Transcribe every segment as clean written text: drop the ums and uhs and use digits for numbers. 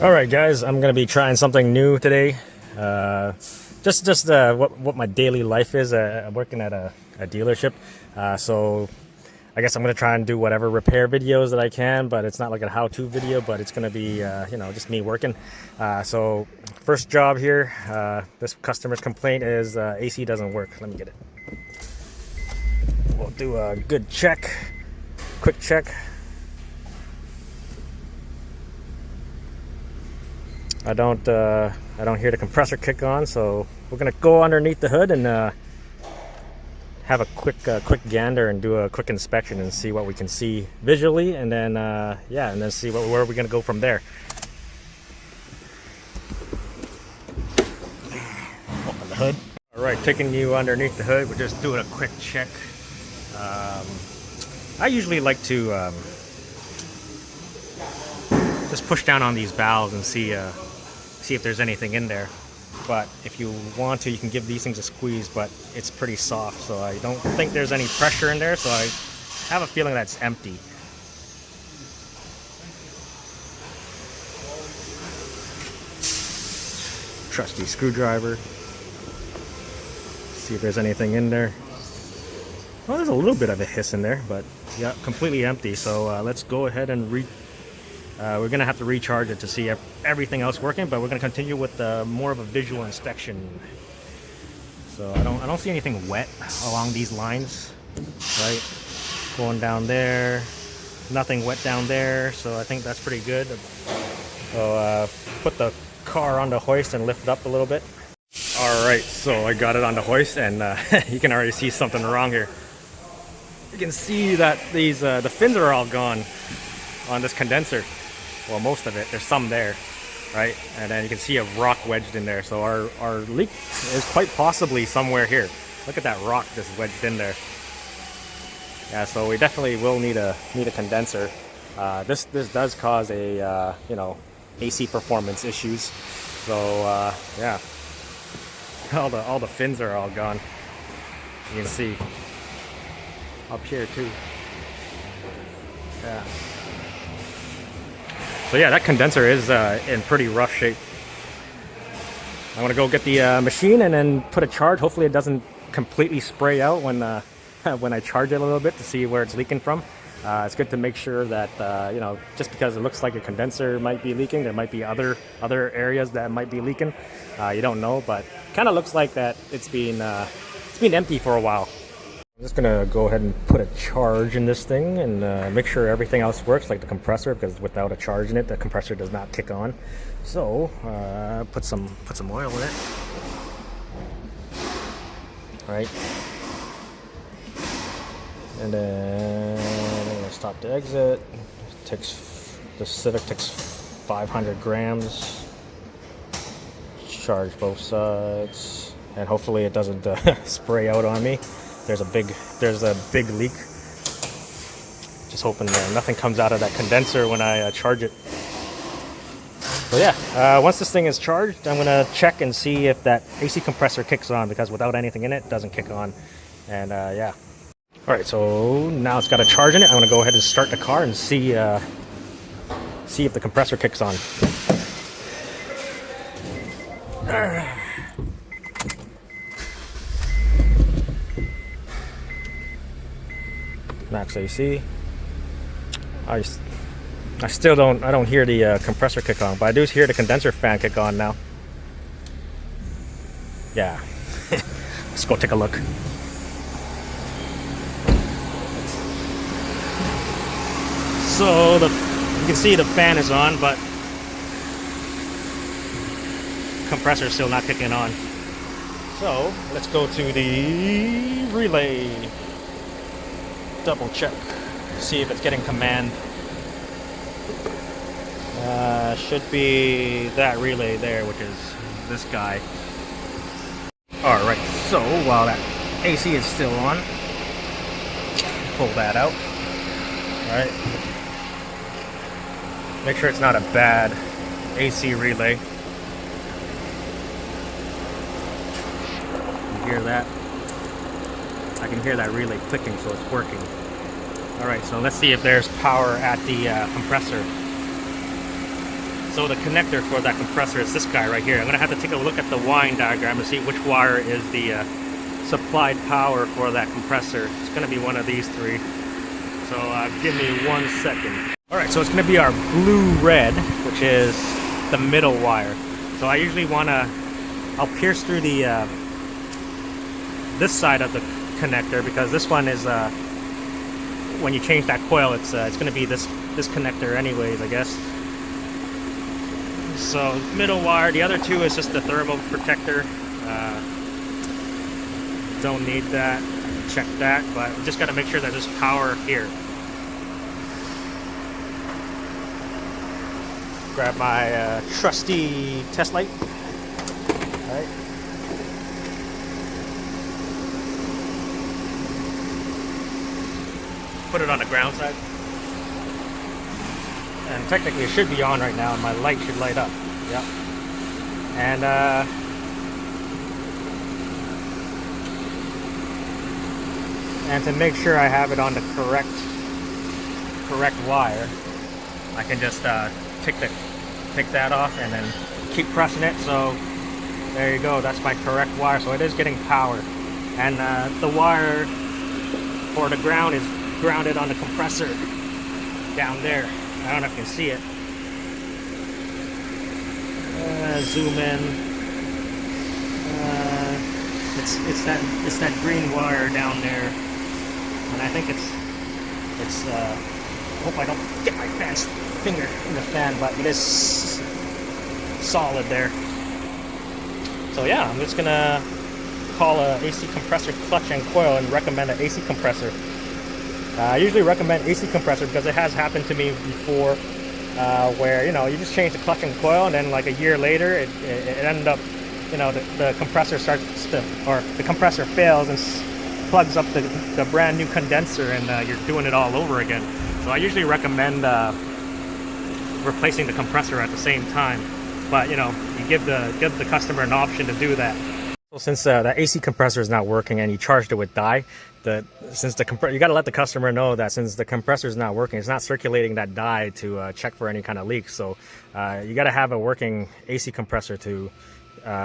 Alright guys, I'm gonna be trying something new today. What my daily life is. I'm working at a dealership, so I guess I'm gonna try and do whatever repair videos that I can, but it's not like a how-to video, but it's gonna be just me working. So first job here, this customer's complaint is AC doesn't work. Let me get it. We'll do a good check, quick check. I don't hear the compressor kick on, so we're gonna go underneath the hood and have a quick gander and do a quick inspection and see what we can see visually, and then and then see where we're gonna go from there. Open the hood. All right, taking you underneath the hood. We're just doing a quick check. I usually like to just push down on these valves and see if there's anything in there. But if you want to, you can give these things a squeeze, but it's pretty soft, so I don't think there's any pressure in there, so I have a feeling that's empty. Trusty screwdriver. See if there's anything in there. Well, there's a little bit of a hiss in there, but yeah, completely empty. So let's go ahead and we're gonna have to recharge it to see if everything else working, but we're gonna continue with more of a visual inspection. So I don't see anything wet along these lines, right? Going down there, nothing wet down there, so I think that's pretty good. So put the car on the hoist and lift it up a little bit. All right, so I got it on the hoist, and you can already see something wrong here. You can see that these the fins are all gone on this condenser. Well, most of it. There's some there, right? And then you can see a rock wedged in there. So our leak is quite possibly somewhere here. Look at that rock just wedged in there. Yeah, so we definitely will need a condenser. This does cause a AC performance issues. So yeah, all the fins are all gone. You can see up here too. Yeah. So yeah, that condenser is in pretty rough shape. I'm gonna go get the machine and then put a charge. Hopefully it doesn't completely spray out when when I charge it a little bit to see where it's leaking from. It's good to make sure that just because it looks like a condenser might be leaking, there might be other areas that might be leaking. You don't know, but kind of looks like that it's been empty for a while. I'm just gonna go ahead and put a charge in this thing and make sure everything else works, like the compressor, because without a charge in it, the compressor does not kick on. So put some oil in it. All right, and then I'm gonna stop the exit. The Civic takes 500 grams. Charge both sides, and hopefully it doesn't spray out on me. There's a big leak. Just hoping nothing comes out of that condenser when I charge it. So yeah, once this thing is charged, I'm gonna check and see if that AC compressor kicks on, because without anything in it, it doesn't kick on. And yeah. All right, so now it's got a charge in it. I'm gonna go ahead and start the car and see if the compressor kicks on. Max AC. I still don't hear the compressor kick on, but I do hear the condenser fan kick on now. Yeah. Let's go take a look. So you can see the fan is on, but compressor is still not kicking on. So let's go to the relay. Double check, see if it's getting command. Should be that relay there, which is this guy. All right, so while that AC is still on, pull that out. All right, make sure it's not a bad AC relay. You hear that? I can hear that relay clicking, so it's working. All right, so let's see if there's power at the compressor. So the connector for that compressor is this guy right here. I'm gonna have to take a look at the wiring diagram to see which wire is the supplied power for that compressor. It's gonna be one of these three. So give me 1 second. All right, so it's gonna be our blue-red, which is the middle wire. So I usually I'll pierce through the this side of the connector, because this one is when you change that coil, it's gonna be this connector anyways, I guess. So middle wire. The other two is just the thermal protector. Don't need that. Check that, but just got to make sure that there's power here. Grab my trusty test light. All right. Put it on the ground side. And technically it should be on right now, and my light should light up. Yep. And to make sure I have it on the correct wire, I can just take that off and then keep pressing it. So there you go, that's my correct wire. So it is getting power, and the wire for the ground is grounded on the compressor down there. I don't know if you can see it. Zoom in. It's that green wire down there, and I think it's. I hope I don't get my finger in the fan, but it is solid there. So yeah, I'm just gonna call a AC compressor clutch and coil and recommend an AC compressor. I usually recommend AC compressor because it has happened to me before, where you just change the clutch and coil, and then like a year later it ended up, the compressor the compressor fails and plugs up the brand new condenser, and you're doing it all over again. So I usually recommend replacing the compressor at the same time, but you give the customer an option to do that. So since the AC compressor is not working and you charged it with dye, you got to let the customer know that since the compressor is not working, it's not circulating that dye to check for any kind of leaks. So you got to have a working AC compressor to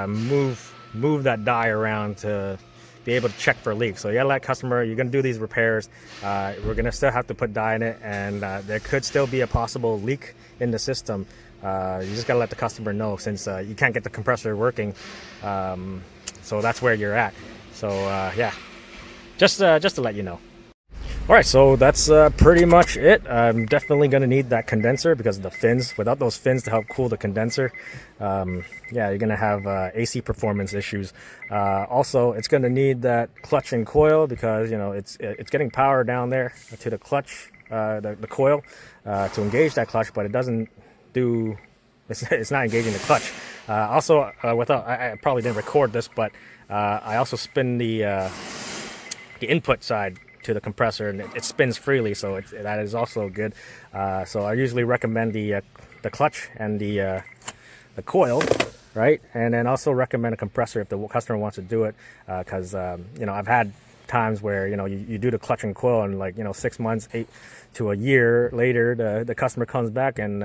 move that dye around to be able to check for leaks. So you got to let customer, you're going to do these repairs. We're going to still have to put dye in it, and there could still be a possible leak in the system. You just got to let the customer know, since you can't get the compressor working. So that's where you're at. So yeah, just to let you know. All right, so that's pretty much it. I'm definitely going to need that condenser because of the fins. Without those fins to help cool the condenser, yeah, you're going to have AC performance issues. Also, it's going to need that clutch and coil because it's getting power down there to the clutch, the coil, to engage that clutch, but it doesn't do. It's not engaging the clutch. Also, I probably didn't record this, but I also spin the input side to the compressor, and it spins freely, so that is also good. So I usually recommend the clutch and the coil, right? And then also recommend a compressor if the customer wants to do it, because I've had times where you do the clutch and coil, and 6 months, 8 to a year later, the customer comes back and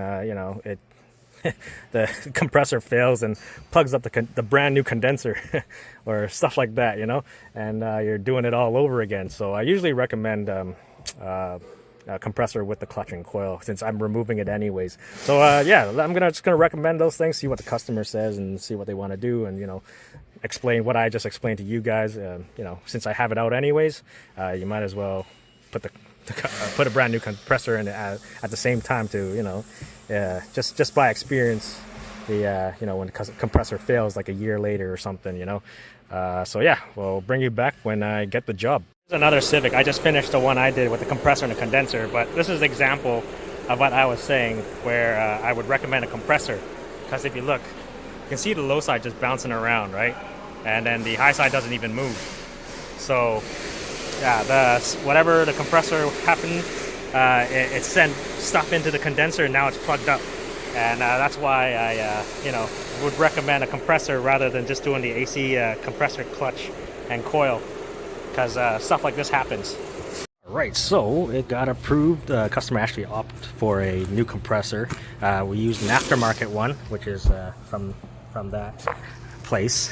the compressor fails and plugs up the brand new condenser or stuff like that, and you're doing it all over again. So I usually recommend a compressor with the clutch and coil, since I'm removing it anyways. So yeah, I'm just gonna recommend those things, see what the customer says and see what they want to do, and explain what I just explained to you guys. Since I have it out anyways, you might as well put a brand new compressor in it at the same time to just by experience, when the compressor fails like a year later or something, so yeah, we'll bring you back when I get the job. This is another Civic. I just finished the one I did with the compressor and the condenser, but this is an example of what I was saying, where I would recommend a compressor, because if you look, you can see the low side just bouncing around, right? And then the high side doesn't even move. So yeah, whatever the compressor happened, it sent stuff into the condenser, and now it's plugged up. And that's why I would recommend a compressor rather than just doing the AC compressor clutch and coil, because stuff like this happens. Right, so it got approved. Customer actually opted for a new compressor. We used an aftermarket one, which is from that place.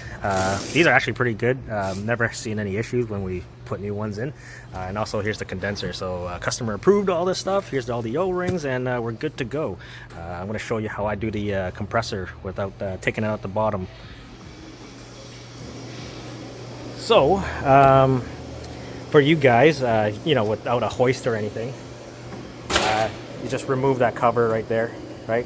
These are actually pretty good. Never seen any issues when we put new ones in. And also here's the condenser. So customer approved all this stuff. Here's all the O-rings, and we're good to go. I'm going to show you how I do the compressor without taking it out the bottom. So for you guys, you know, without a hoist or anything, you just remove that cover right there, right?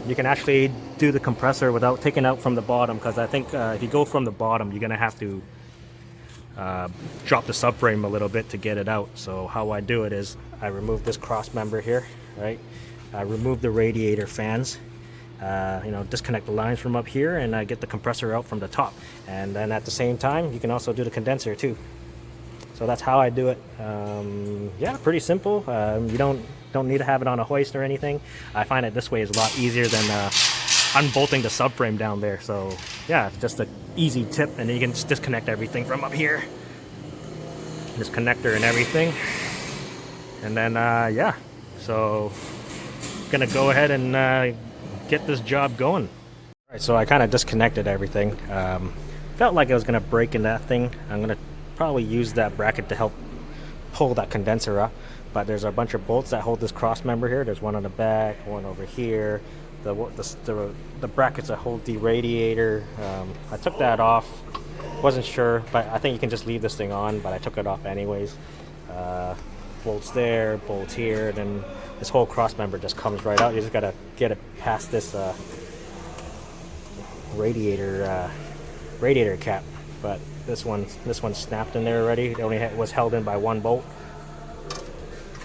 You can actually do the compressor without taking out from the bottom, because I think if you go from the bottom, you're gonna have to drop the subframe a little bit to get it out. So how I do it is I remove this cross member here, right? I remove the radiator fans, you know, disconnect the lines from up here, and I get the compressor out from the top. And then at the same time, you can also do the condenser too. So that's how I do it. Yeah, pretty simple. You don't need to have it on a hoist or anything. I find it this way is a lot easier than unbolting the subframe down there. So yeah, it's just an easy tip, and then you can just disconnect everything from up here. This connector and everything. And then yeah, so gonna go ahead and get this job going. All right, so I kind of disconnected everything. Felt like I was gonna break in that thing. I'm gonna probably use that bracket to help pull that condenser up, but there's a bunch of bolts that hold this cross member here. There's one on the back, one over here, the brackets that hold the radiator. I took that off, wasn't sure, but I think you can just leave this thing on, but I took it off anyways. Bolts there, bolts here, then this whole cross member just comes right out. You just gotta get it past this radiator cap, but this one snapped in there already. It only was held in by one bolt,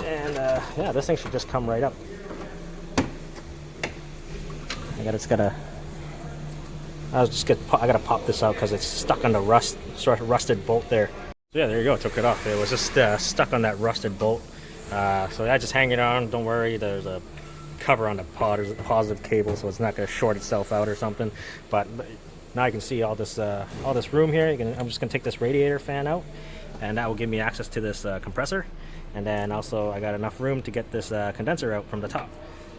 and yeah, this thing should just come right up. I gotta pop this out because it's stuck on the rusted bolt there. So yeah, there you go. Took it off. It was just stuck on that rusted bolt. So I just hang it on. Don't worry. There's a cover on the positive cable, so it's not gonna short itself out or something. But now you can see all this room here. I'm just gonna take this radiator fan out, and that will give me access to this compressor. And then also I got enough room to get this condenser out from the top.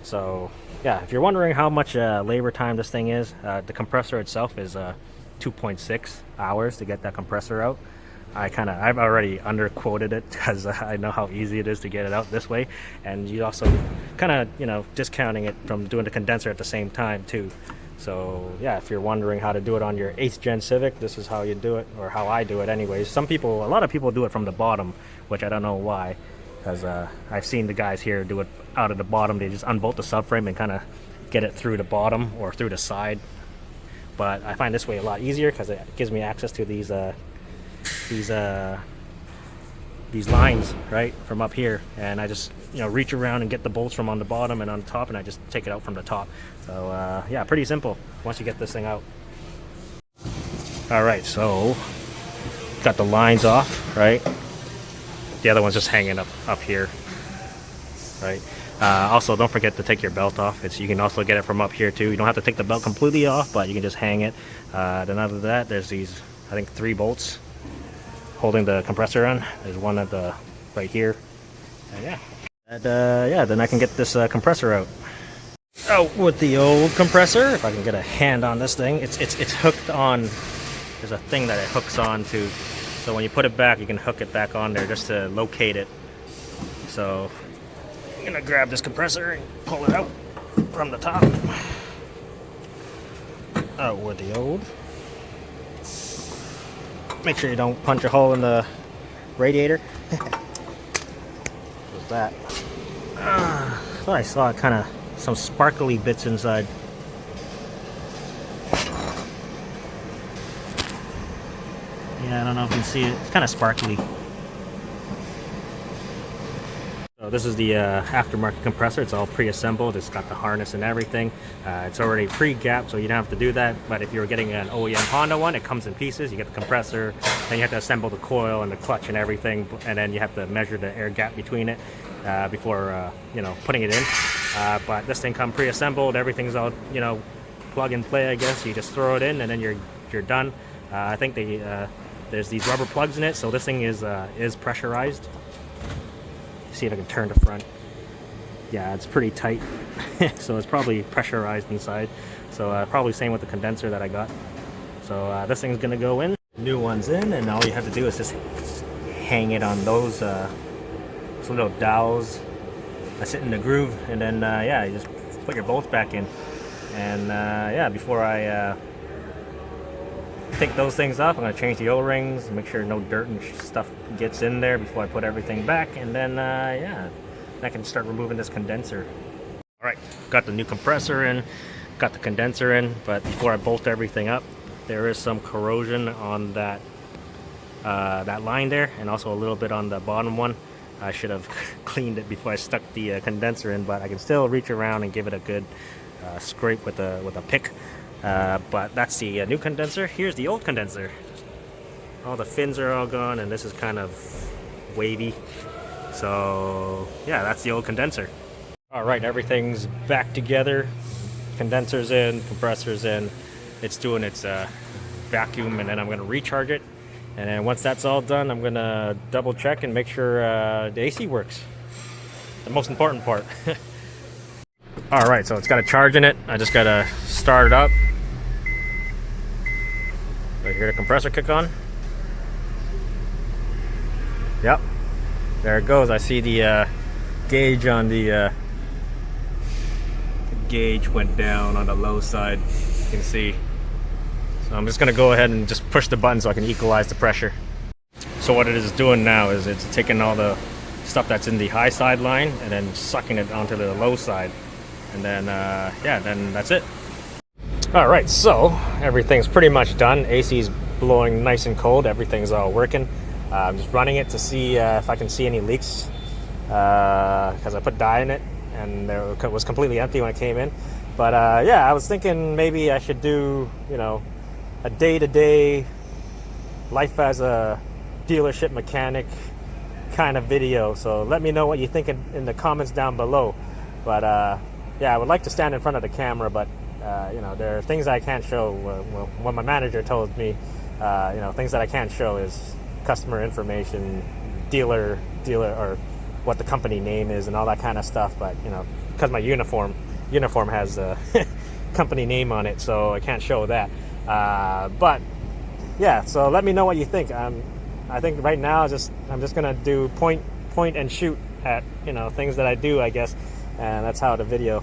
So yeah, if you're wondering how much labor time this thing is, the compressor itself is 2.6 hours to get that compressor out. I've already underquoted it because I know how easy it is to get it out this way, and you also kind of, you know, discounting it from doing the condenser at the same time too. So yeah, if you're wondering how to do it on your 8th gen Civic, this is how you do it, or how I do it anyways. A lot of people do it from the bottom, which I don't know why, because I've seen the guys here do it out of the bottom. They just unbolt the subframe and kind of get it through the bottom or through the side. But I find this way a lot easier because it gives me access to these lines right from up here, and I just, you know, reach around and get the bolts from on the bottom and on the top, and I just take it out from the top. So yeah, pretty simple once you get this thing out. All right, so got the lines off, right? The other one's just hanging up here, right? Also, don't forget to take your belt off. You can also get it from up here too. You don't have to take the belt completely off, but you can just hang it. Then other than that, there's these, I think, 3 bolts holding the compressor on. There's one at the right here, and yeah, yeah, then I can get this compressor out with the old compressor. If I can get a hand on this thing, it's hooked on. There's a thing that it hooks on to, so when you put it back, you can hook it back on there just to locate it. So I'm gonna grab this compressor and pull it out from the top. Out with the old. Make sure you don't punch a hole in the radiator. What's that? Thought I saw kind of some sparkly bits inside. Yeah, I don't know if you can see it. It's kind of sparkly. So this is the aftermarket compressor. It's all pre-assembled. It's got the harness and everything. It's already pre-gapped, so you don't have to do that. But if you're getting an OEM Honda one, it comes in pieces. You get the compressor, then you have to assemble the coil and the clutch and everything, and then you have to measure the air gap between it before you know, putting it in. But this thing comes pre-assembled. Everything's all, you know, plug and play, I guess. You just throw it in, and then you're done. I think there's these rubber plugs in it, so this thing is pressurized. see if I can turn the front. Yeah, it's pretty tight. So it's probably pressurized inside. So probably same with the condenser that I got. So this thing's gonna go in. New one's in, and all you have to do is just hang it on those little dowels that sit in the groove, and then yeah, you just put your bolts back in. And yeah, before I take those things off, I'm gonna change the O-rings, make sure no dirt and stuff gets in there before I put everything back, and then yeah, I can start removing this condenser. All right, got the new compressor in, got the condenser in, but before I bolt everything up, there is some corrosion on that that line there, and also a little bit on the bottom one. I should have cleaned it before I stuck the condenser in, but I can still reach around and give it a good scrape with a pick. But that's the new condenser. Here's the old condenser. All the fins are all gone, and this is kind of wavy. So yeah, that's the old condenser. All right, everything's back together. Condenser's in, compressor's in. It's doing its vacuum, and then I'm gonna recharge it. And then once that's all done, I'm gonna double check and make sure the AC works. The most important part. All right, so it's got a charge in it. I just gotta start it up. So you hear the compressor kick on. Yep, there it goes. I see the gauge on the gauge went down on the low side. You can see. So I'm just gonna go ahead and just push the button so I can equalize the pressure. So what it is doing now is it's taking all the stuff that's in the high side line and then sucking it onto the low side. And then, yeah, then that's it. All right, so everything's pretty much done. AC's blowing nice and cold. Everything's all working. I'm just running it to see if I can see any leaks because I put dye in it and it was completely empty when I came in. But yeah, I was thinking maybe I should do, you know, a day-to-day life as a dealership mechanic kind of video. So let me know what you think in the comments down below. But yeah, I would like to stand in front of the camera, but you know, there are things I can't show. Well, what my manager told me, you know, things that I can't show is customer information, dealer, or what the company name is, and all that kind of stuff. But you know, because my uniform has a company name on it, so I can't show that. But yeah, so let me know what you think. I think right now I'm just gonna do point and shoot at, you know, things that I do, I guess, and that's how the video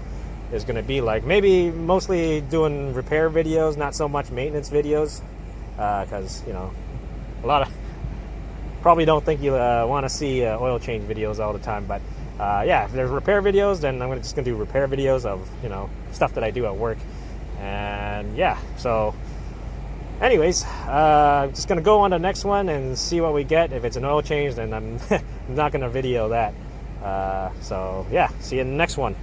is gonna be like. Maybe mostly doing repair videos, not so much maintenance videos, because you know, a lot of probably don't think you want to see oil change videos all the time. But yeah, if there's repair videos, then I'm just gonna do repair videos of, you know, stuff that I do at work. And yeah, so anyways, I'm just gonna go on to the next one and see what we get. If it's an oil change, then I'm not gonna video that. So yeah, see you in the next one.